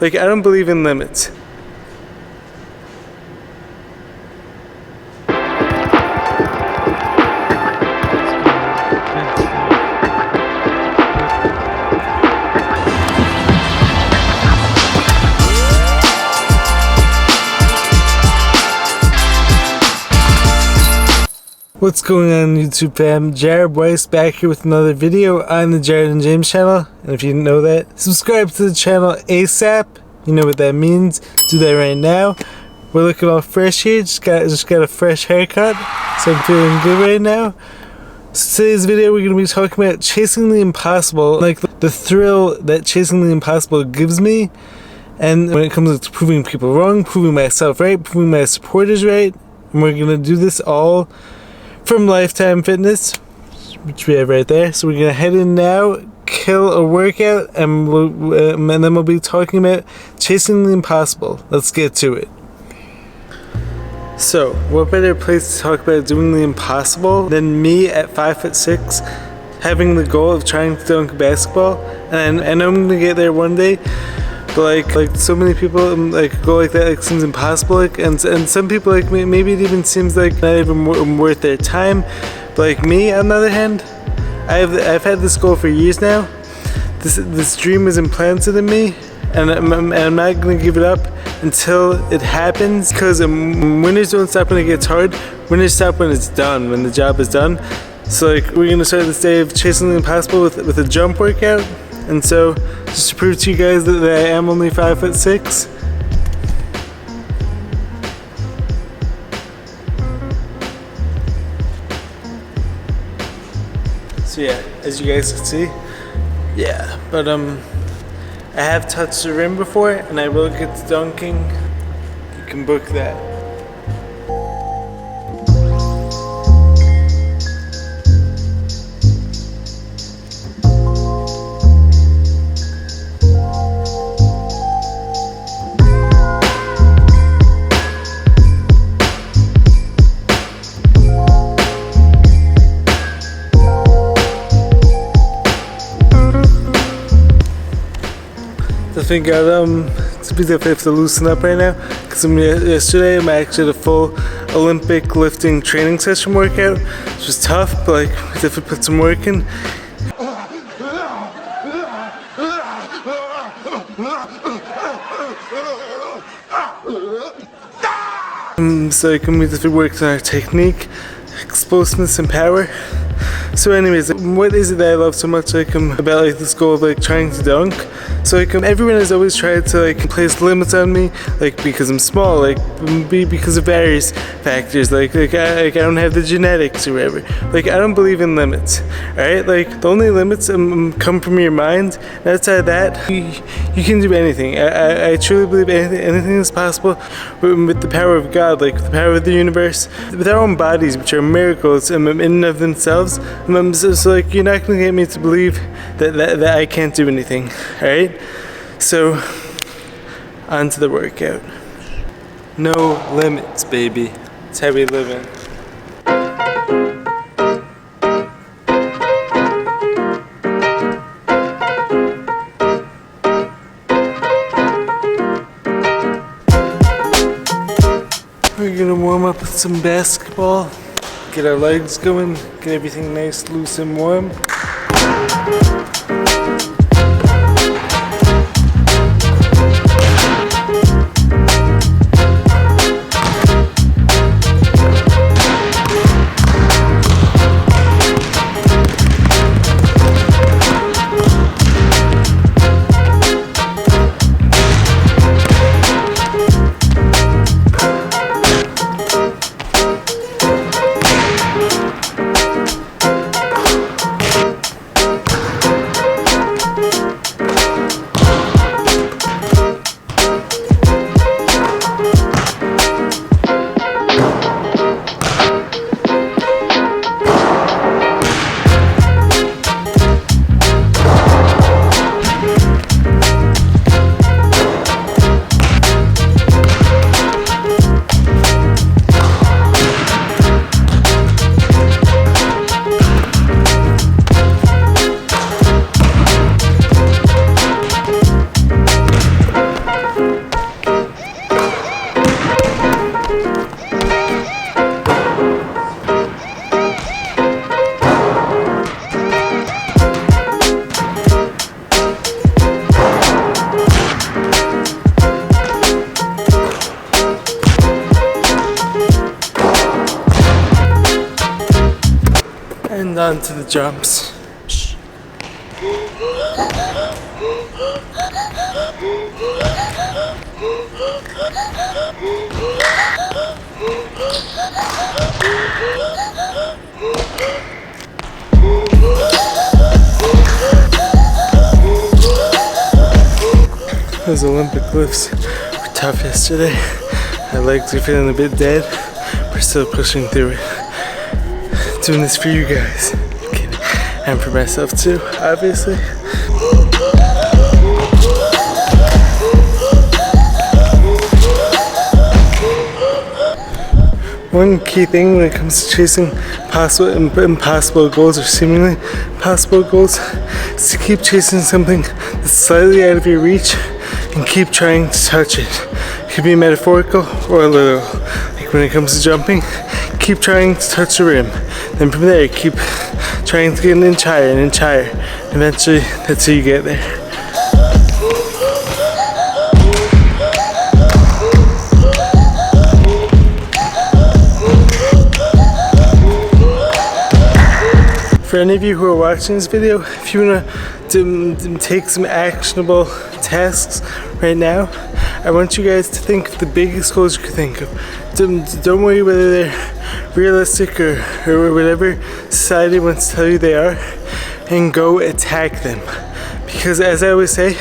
Like, I don't believe in limits. What's going on YouTube fam? Jared Weiss back here with another video on the Jared and James channel. And if you didn't know that, subscribe to the channel ASAP. You know what that means. Do that right now. We're looking all fresh here. Just got a fresh haircut, so I'm feeling good right now. So today's video we're going to be talking about chasing the impossible, like the thrill that chasing the impossible gives me. And when it comes to proving people wrong, proving myself right, proving my supporters right. And we're going to do this all from Lifetime Fitness, which we have right there. So we're gonna head in now, kill a workout, and then we'll be talking about chasing the impossible. Let's get to it. So, what better place to talk about doing the impossible than me at 5'6", having the goal of trying to dunk a basketball, and I know I'm gonna get there one day. But like so many people like go like that, like seems impossible, like, and some people like maybe it even seems like not even worth their time. But like me, on the other hand, I've had this goal for years now. This dream was implanted in me, and I'm not gonna give it up until it happens. Because winners don't stop when it gets hard. Winners stop when it's done, when the job is done. So like we're gonna start this day of chasing the impossible with a jump workout. And so, just to prove to you guys that I am only 5'6". So yeah, as you guys can see, yeah. But I have touched the rim before, and I will get to dunking. You can book that. I think I have to loosen up right now because yesterday I'm actually at a full Olympic lifting training session workout, which was tough, but like we definitely put some work in. So we definitely worked on our technique, explosiveness, and power. So anyways, what is it that I love so much about this goal of trying to dunk? So everyone has always tried to place limits on me, because I'm small, because of various factors, I don't have the genetics or whatever. I don't believe in limits, alright? The only limits come from your mind, and outside of that, you can do anything. I truly believe anything is possible with the power of God, with the power of the universe, with our own bodies, which are miracles in and of themselves. So you're not gonna get me to believe that I can't do anything, alright? So, on to the workout. No limits, baby. That's how we live in. We're gonna warm up with some basketball. Get our legs going, get everything nice, loose, and warm. and onto the jumps. Those Olympic lifts were tough yesterday. My legs are feeling a bit dead. We're still pushing through it. Doing this for you guys. I'm kidding. And for myself too, obviously. One key thing when it comes to chasing impossible goals or seemingly impossible goals is to keep chasing something that's slightly out of your reach and keep trying to touch it. It could be metaphorical or literal. Like when it comes to jumping, keep trying to touch the rim. Then from there, keep trying to get an inch higher and inch higher. Eventually, that's how you get there. For any of you who are watching this video, if you want to take some actionable tasks right now, I want you guys to think of the biggest goals you could think of. Don't worry whether they're realistic or whatever society wants to tell you they are, and go attack them. Because as I always say,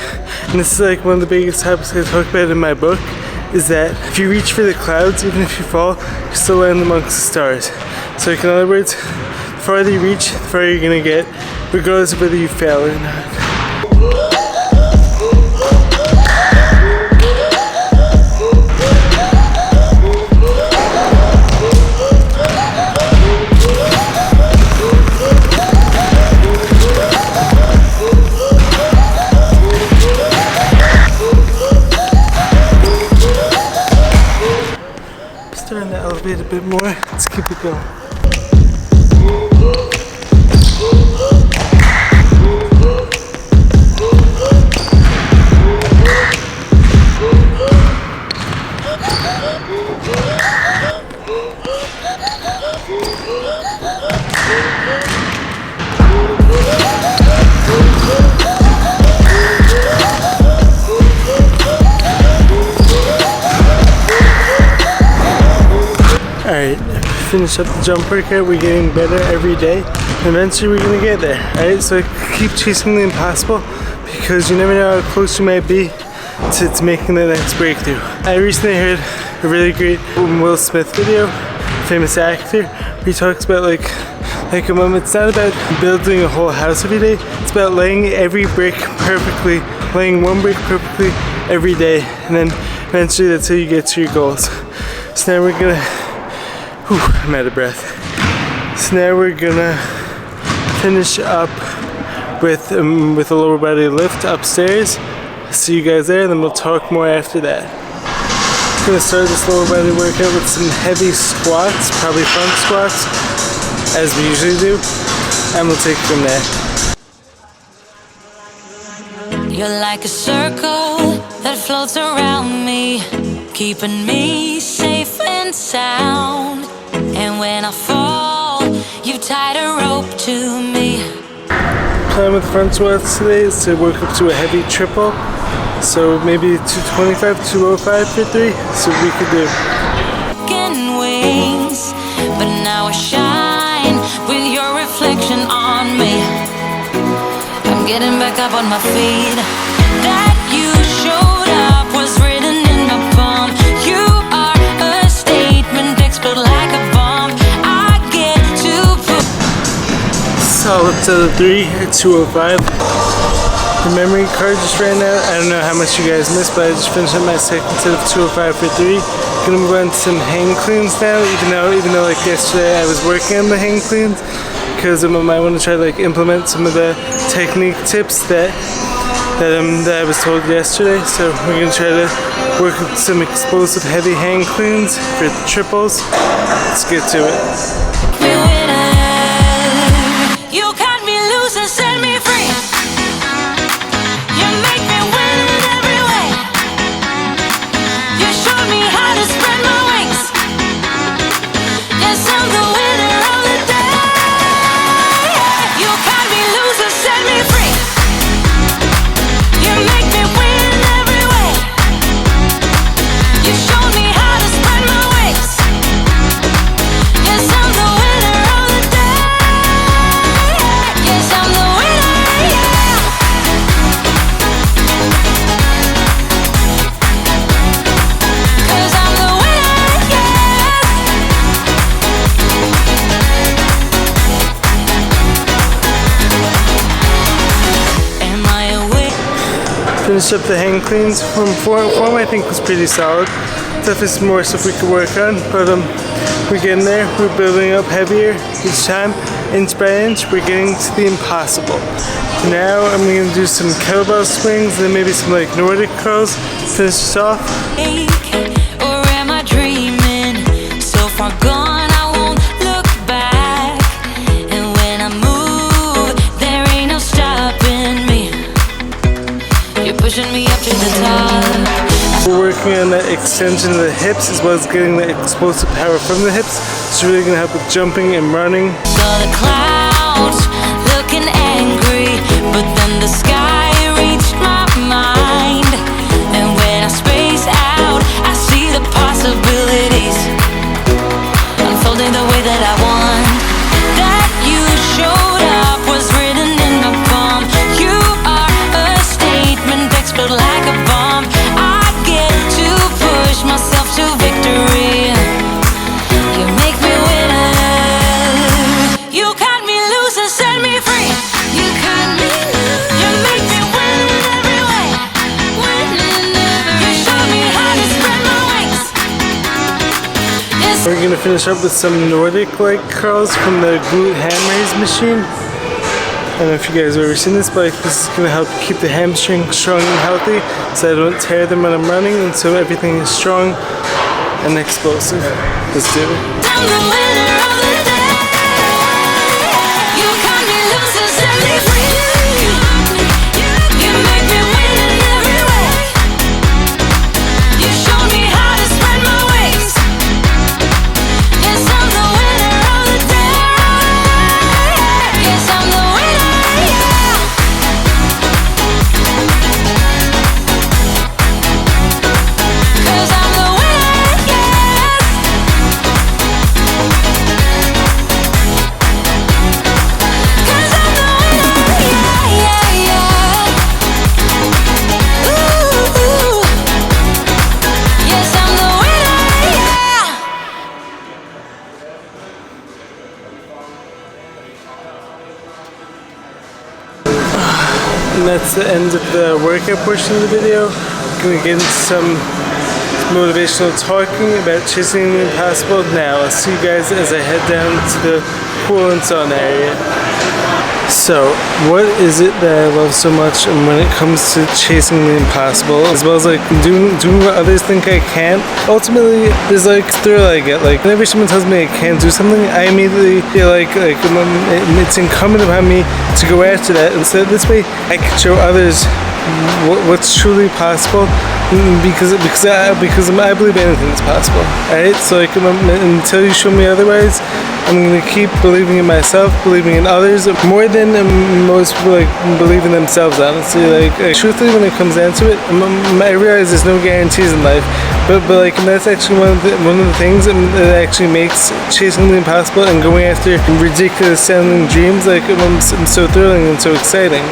and this is like one of the biggest topics I talk about in my book, is that if you reach for the clouds, even if you fall, you still land amongst the stars. So like in other words, the farther you reach, the farther you're gonna get, regardless of whether you fail or not. Starting to elevate a bit more. Let's keep it going. Alright, finish up the jump workout. We're getting better every day. Eventually we're gonna get there. Alright, so keep chasing the impossible because you never know how close you might be to making the next breakthrough. I recently heard a really great Will Smith video, famous actor, where he talks about like it's not about building a whole house every day, it's about laying every brick perfectly, laying one brick perfectly every day, and then eventually that's how you get to your goals. So now we're gonna I'm out of breath. So now we're gonna finish up with a lower body lift upstairs. See you guys there, and then we'll talk more after that. I'm gonna start this lower body workout with some heavy squats, probably front squats, as we usually do, and we'll take it from there. You're like a circle that floats around me, keeping me safe and sound. And when I fall, you tied a rope to me. Plan with front squats today is to work up to a heavy triple. So maybe 225, 205 for 3, so we could do. Wings, but now I shine with your reflection on me. I'm getting back up on my feet. That you showed up was written in my palm. You are a statement, explode like a bomb. I get to put solid to the 3 at 205. The memory card just ran out. I don't know how much you guys missed, but I just finished up my second set of 205 for 3. Gonna move on to some hang cleans now, even though like yesterday I was working on the hang cleans, because I want to try to like implement some of the technique tips that I was told yesterday. So we're gonna try to work with some explosive heavy hang cleans for the triples. Let's get to it. you cut me loose and set me free. You make me win in every way. You showed me how to spread my wings. Yes, I'm the winner of the day. finished up the hang cleans. From form I think was pretty solid. Definitely some more stuff we could work on, but we're getting there. We're building up heavier each time, inch by inch. We're getting to the impossible. Now I'm gonna do some kettlebell swings, and then maybe some like Nordic curls. Finish this off. Or am I dreaming? So far gone, I won't look back. And when I move, there ain't no stopping me. You're pushing me up to the top. We're working on that extension of the hips as well as getting that explosive power from the hips. It's really gonna help with jumping and running. Saw the clouds looking angry, but then the sky reached my mind. And when I space out, I see the possibilities unfolding the way that I want. That you showed up was written in my palm. You are a statement that explode like a bomb. I get to push myself to victory. You make me winner. You cut me loose and set me free. You cut me loose. You make me win in every way. You show me how to spread my wings. Yes. We're gonna finish up with some Nordic like curls from the glute ham raise machine. I don't know if you guys have ever seen this, but this is gonna help keep the hamstring strong and healthy, so I don't tear them when I'm running, and so everything is strong and explosive. Let's do it. I'm the winner of the day. You cut me loose and set me free. You make me win in every way. You show me how to spread my wings. Yes, I'm the winner of the day. Yes, I'm the winner, yeah. 'Cause I'm the winner, yes. 'Cause I'm the winner, yeah, yeah, yeah. Ooh, ooh. Yes, I'm the winner, yeah. And that's the end of the workout portion of the video. I'm gonna get into some motivational talking about chasing the impossible now. I'll see you guys as I head down to the pool and sauna area. So, what is it that I love so much when it comes to chasing the impossible, as well as like doing what others think I can't? Ultimately, there's like thrill I get. Like whenever someone tells me I can't do something, I immediately feel like it's incumbent upon me to go after that, and so this way I can show others what's truly possible, because I believe anything is possible. Alright, so like until you show me otherwise, I'm gonna keep believing in myself, believing in others more than most people like believe in themselves. Honestly, like truthfully, when it comes down to it, I realize there's no guarantees in life, but like that's actually one of the things that actually makes chasing the impossible and going after ridiculous sounding dreams like so thrilling and so exciting.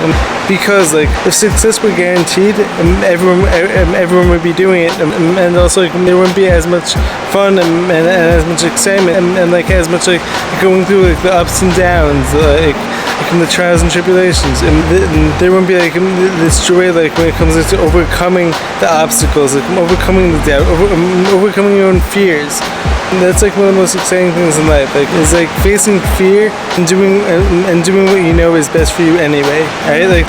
Because like if success were guaranteed, everyone would be doing it, and also like, there wouldn't be as much fun and as much excitement and like as much like going through like the ups and downs, like the trials and tribulations, and there won't be like this joy like when it comes to overcoming the obstacles, like overcoming the doubt, overcoming your own fears. And that's like one of the most exciting things in life. Like it's like facing fear and doing what you know is best for you anyway. Right? Like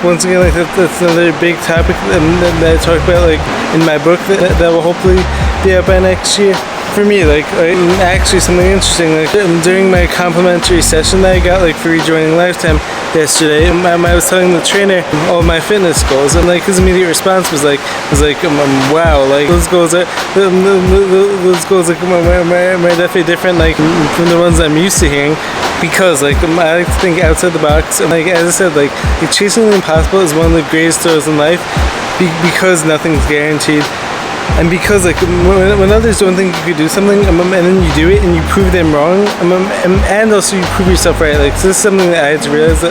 once again, like that's another big topic that I talk about like in my book that will hopefully be out by next year. For me, like actually something interesting, like during my complimentary session that I got like for rejoining Lifetime yesterday, I was telling the trainer all my fitness goals, and like his immediate response was like wow, like those goals are like are definitely different like from the ones I'm used to hearing, because like I like to think outside the box, and like as I said, like chasing the impossible is one of the greatest thrills in life, because nothing's guaranteed. And because like when others don't think you could do something, and then you do it and you prove them wrong, and also you prove yourself right. Like so this is something that I had to realize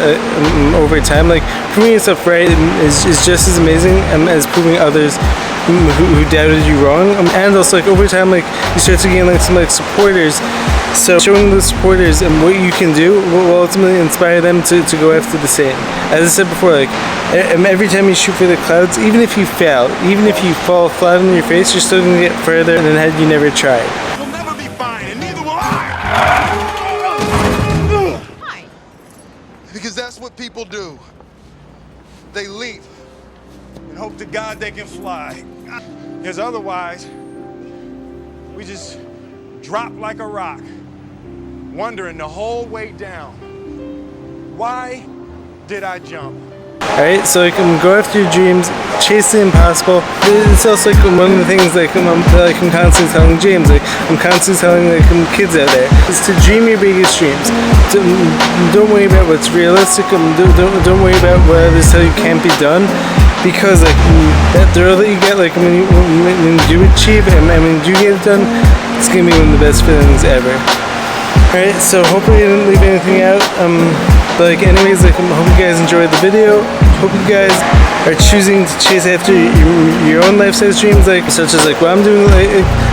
over time. Like proving yourself right is just as amazing as proving others who doubted you wrong. And also like over time, like you start to gain like some like supporters So showing the supporters and what you can do will ultimately inspire them to go after the same. As I said before, like every time you shoot for the clouds, even if you fail, even if you fall flat on your face, you're still gonna get further than had you never tried. You'll never be fine, and neither will I. Why? Because that's what people do. They leap and hope to God they can fly. Because otherwise, we just drop like a rock, wondering the whole way down, why did I jump? Alright, so go after your dreams, chase the impossible. It's also like one of the things that I'm constantly telling James, I'm constantly telling kids out there, is to dream your biggest dreams. Don't worry about what's realistic, don't worry about what others tell you can't be done, because that thrill that you get when you do achieve it and when you do get it done, it's gonna be one of the best feelings ever. Alright, so hopefully I didn't leave anything out. But anyways, I hope you guys enjoyed the video. Hope you guys are choosing to chase after your own life-size dreams, such as what I'm doing.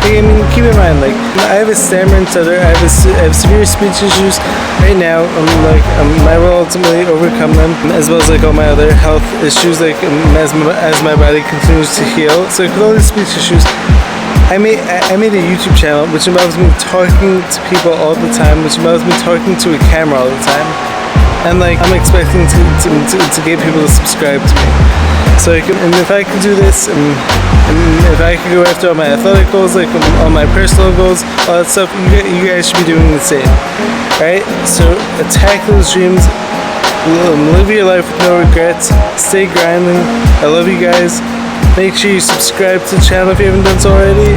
Keep in mind, I have a stammering stutter. I have severe speech issues right now. I will ultimately overcome them, as well as all my other health issues, as my body continues to heal. So with all these speech issues, I made a YouTube channel which involves me talking to people all the time, which involves me talking to a camera all the time, and I'm expecting to get people to subscribe to me. So and if I could do this, and if I could go after all my athletic goals, all my personal goals, all that stuff, you guys should be doing the same. Alright, so attack those dreams. Live your life with no regrets. Stay grinding. I love you guys. Make sure you subscribe to the channel if you haven't done so already.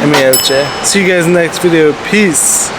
And we out, yeah. See you guys in the next video. Peace.